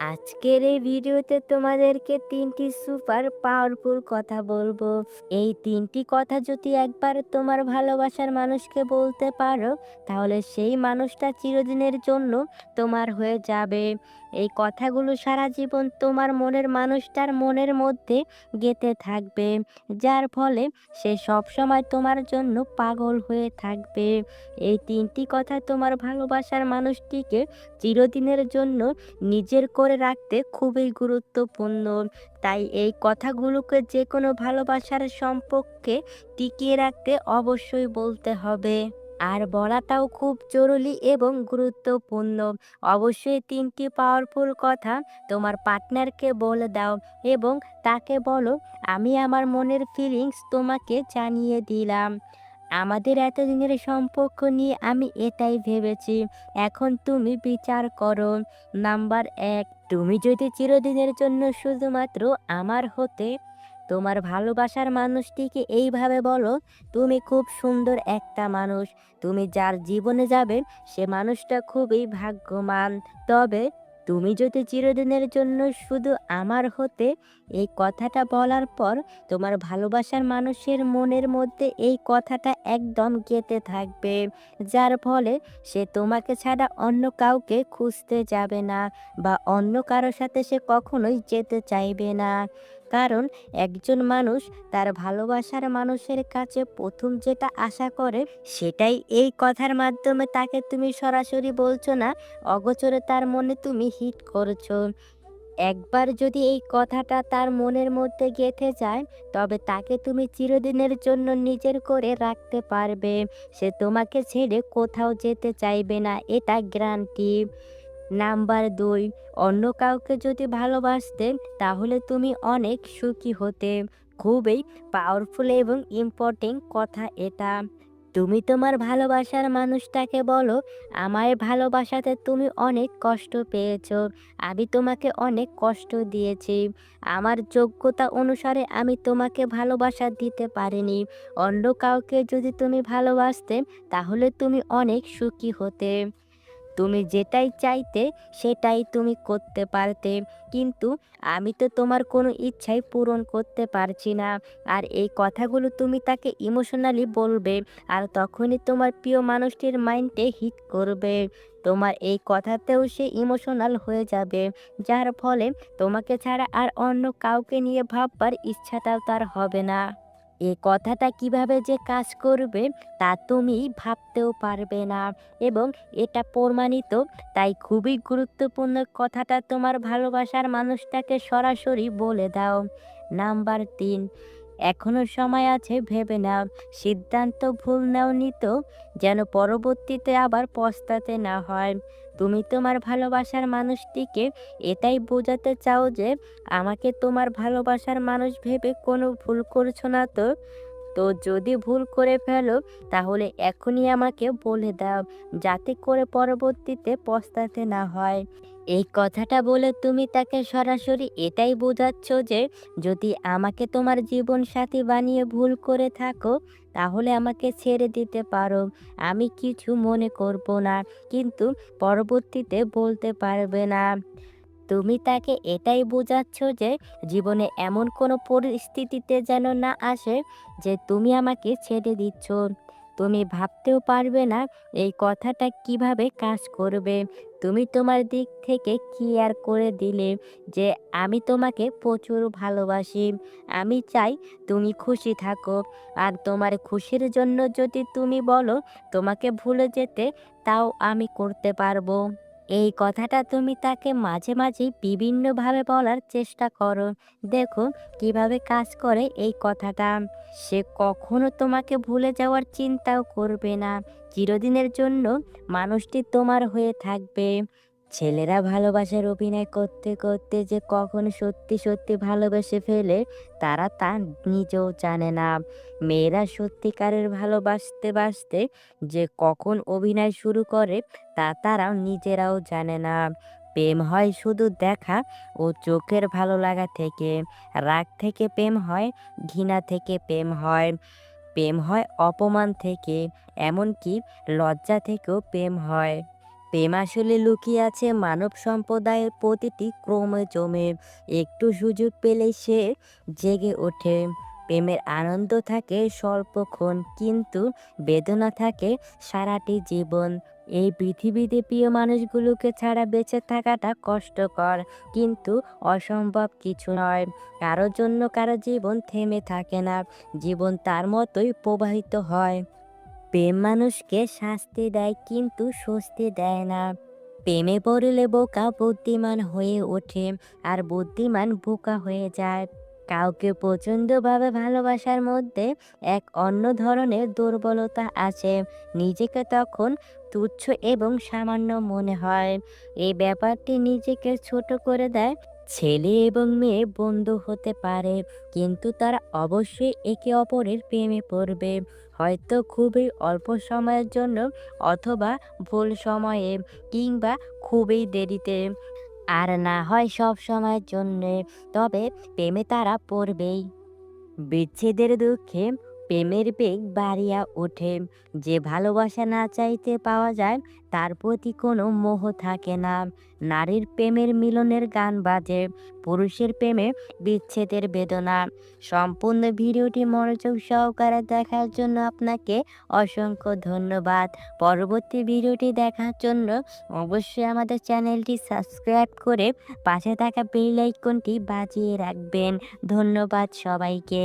আজকের এই ভিডিওতে তোমাদেরকে ৩টি সুপার পাওয়ারফুল কথা বলবো। এই ৩টি কথা যদি একবার তোমার ভালোবাসার মানুষকে বলতে পারো, তাহলে সেই মানুষটা চিরদিনের জন্য তোমার হয়ে যাবে। এই কথাগুলো সারা জীবন তোমার মনের মানুষটার মনের মধ্যে গেঁথে থাকবে, যার ফলে সে সবসময় তোমার জন্য পাগল হয়ে থাকবে। এই ৩টি কথা তোমার ভালোবাসার মানুষটিকে চিরদিনের জন্য নিজের করে রাখতে খুবই গুরুত্বপূর্ণ। তাই এই কথাগুলোকে যে কোনো ভালোবাসার সম্পর্কে টিকিয়ে রাখতে অবশ্যই বলতে হবে। আর বলাটাও খুব জরুরি এবং গুরুত্বপূর্ণ। অবশ্যই ৩টি পাওয়ারফুল কথা তোমার পার্টনারকে বলে দাও এবং তাকে বলো, আমি আমার মনের ফিলিংস তোমাকে জানিয়ে দিলাম। আমাদের এতদিনের সম্পর্ক নিয়ে আমি এটাই ভেবেছি। এখন তুমি বিচার করো। নাম্বার ১, তুমি যদি চিরদিনের জন্য শুধুমাত্র আমার হতে, তোমার ভালোবাসার মানুষটিকে এইভাবে বলো, তুমি খুব সুন্দর একটা মানুষ। তুমি যার জীবনে যাবে সে মানুষটা খুবই ভাগ্যবান। তবে তুমি যদি চিরদিনের জন্য শুধু আমার হতে, এই কথাটা বলার পর তোমার ভালোবাসার মানুষের মনের মধ্যে এই কথাটা একদম গেঁথে থাকবে, যার ফলে সে তোমাকে ছাড়া অন্য কাউকে খুঁজতে যাবে না বা অন্য কারো সাথে সে কখনোই যেতে চাইবে না। কারণ একজন মানুষ তার ভালোবাসার মানুষের কাছে প্রথম যেটা আশা করে, সেটাই এই কথার মাধ্যমে তাকে তুমি সরাসরি বলছো না, অগোচরে তার মনে তুমি হিট করছো। একবার যদি এই কথাটা তার মনের মধ্যে গেঁথে যায়, তবে তাকে তুমি চিরদিনের জন্য নিজের করে রাখতে পারবে। সে তোমাকে ছেড়ে কোথাও যেতে চাইবে না, এটা গ্যারান্টি। নাম্বার ২, অন্য কাউকে যদি ভালোবাসতে, তাহলে তুমি অনেক সুখী হতে। খুবই পাওয়ারফুল এবং ইম্পর্টেন্ট কথা এটা। তুমি তোমার ভালোবাসার মানুষটাকে বলো, আমায় ভালোবাসাতে তুমি অনেক কষ্ট পেয়েছো। আমি তোমাকে অনেক কষ্ট দিয়েছি। আমার যোগ্যতা অনুসারে আমি তোমাকে ভালোবাসা দিতে পারিনি। অন্য কাউকে যদি তুমি ভালোবাসতে, তাহলে তুমি অনেক সুখী হতে। তুমি যেটাই চাইতে সেটাই তুমি করতে পারতে। কিন্তু আমি তো তোমার কোনো ইচ্ছাই পূরণ করতে পারছি না। আর এই কথাগুলো তুমি তাকে ইমোশনালি বলবে। আর তখনই তোমার প্রিয় মানুষটির মাইন্ডে হিট করবে। তোমার এই কথাতেও সে ইমোশনাল হয়ে যাবে। যার ফলে তোমাকে ছাড়া আর অন্য কাউকে নিয়ে ভাববার ইচ্ছাটাও তার হবে না। এ কথাটা কিভাবে যে কাজ করবে তা তুমি ভাবতেও পারবে না, এবং এটা প্রমাণিত। তাই খুবই গুরুত্বপূর্ণ কথাটা তোমার ভালোবাসার মানুষটাকে সরাসরি বলে দাও। নাম্বার ৩, এখনো সময় আছে, ভেবে নাও। সিদ্ধান্ত ভুল নাওনি তো, যেন পরবর্তীতে আবার পস্তাতে না হয়। তুমি তোমার ভালোবাসার মানুষটিকে এটাই বোঝাতে চাও যে, আমাকে তোমার ভালোবাসার মানুষ ভেবে কোনো ভুল করছো না তো। তো যদি ভুল করে ফেলো, তাহলে এখনই আমাকে বলে দাও, যাতে করে পরবর্তীতে পস্তাতে না হয়। এই কথাটা বলে তুমি তাকে সরাসরি এটাই বোঝাচ্ছ যে, যদি আমাকে তোমার জীবন সাথী বানিয়ে ভুল করে থাকো, তাহলে আমাকে ছেড়ে দিতে পারো। আমি কিছু মনে করব না, কিন্তু পরবর্তীতে বলতে পারবে না। তুমি তাকে এটাই বোঝাচ্ছ যে, জীবনে এমন কোনো পরিস্থিতিতে যেন না আসে যে তুমি আমাকে ছেড়ে দিচ্ছ। তুমি ভাবতেও পারবে না এই কথাটা কিভাবে কাজ করবে। তুমি তোমার দিক থেকে ক্লিয়ার করে দিলে যে, আমি তোমাকে প্রচুর ভালোবাসি। আমি চাই তুমি খুশি থাকো। আর তোমার খুশির জন্য যদি তুমি বলো তোমাকে ভুলে যেতে, তাও আমি করতে পারবো। এই কথাটা তুমি তাকে মাঝে মাঝেই বিভিন্নভাবে বলার চেষ্টা করো। দেখো কিভাবে কাজ করে এই কথাটা। সে কখনো তোমাকে ভুলে যাওয়ার চিন্তাও করবে না। চিরদিনের জন্য মানুষটি তোমার হয়ে থাকবে। ছেলেরা ভালোবাসার অভিনয় করতে করতে যে কখন সত্যি সত্যি ভালোবেসে ফেলে, তারা তা নিজেও জানে না। মেয়েরা সত্যিকারের ভালোবাসতে বাসতে যে কখন অভিনয় শুরু করে, তা তারাও নিজেরাও জানে না। প্রেম হয় শুধু দেখা ও চোখের ভালো লাগা থেকে। রাগ থেকে প্রেম হয়, ঘৃণা থেকে প্রেম হয়, প্রেম হয় অপমান থেকে, এমনকি লজ্জা থেকেও প্রেম হয়। প্রেম আসলে লুকিয়ে আছে মানব সম্প্রদায়ের প্রতিটি ক্রোমোজোমে। একটু সুযোগ পেলেই সে জেগে ওঠে। প্রেমের আনন্দ থাকে স্বল্পক্ষণ, কিন্তু বেদনা থাকে সারাটি জীবন। এই পৃথিবীতে প্রিয় মানুষগুলোকে ছাড়া বেঁচে থাকাটা কষ্টকর, কিন্তু অসম্ভব কিছু নয়। কারোর জন্য কারো জীবন থেমে থাকে না, জীবন তার মতোই প্রবাহিত হয়। প্রেম মানুষকে শাস্তি দেয় কিন্তু স্বস্তি দেয় না। প্রেমে পড়লে বোকা বুদ্ধিমান হয়ে ওঠে, আর বুদ্ধিমান বোকা হয়ে যায়। কাউকে প্রচণ্ডভাবে ভালোবাসার মধ্যে এক অন্য ধরনের দুর্বলতা আছে। নিজেকে তখন তুচ্ছ এবং সামান্য মনে হয়। এই ব্যাপারটি নিজেকে ছোট করে দেয়। ছেলে এবং মেয়ে বন্ধু হতে পারে, কিন্তু তারা অবশ্যই একে অপরের প্রেমে পড়বে, হয়তো খুবই অল্প সময়ের জন্য, অথবা ভুল সময়ে, কিংবা খুবই দেরিতে, আর না হয় সব সময়ের জন্যে। তবে প্রেমে তারা পড়বেই। বিচ্ছেদের দুঃখে প্রেমের বেগ বাড়িয়া ওঠে। যে ভালোবাসা না চাইতে পাওয়া যায়, তার প্রতি কোনো মোহ থাকে না। নারীর প্রেমের মিলনের গান বাজে, পুরুষের প্রেমে বিচ্ছেদের বেদনা। সম্পূর্ণ ভিডিওটি মনোযোগ সহকারে দেখার জন্য আপনাকে অসংখ্য ধন্যবাদ। পরবর্তী ভিডিওটি দেখার জন্য অবশ্যই আমাদের চ্যানেলটি সাবস্ক্রাইব করে পাশে থাকা বেল আইকনটি বাজিয়ে রাখবেন। ধন্যবাদ সবাইকে।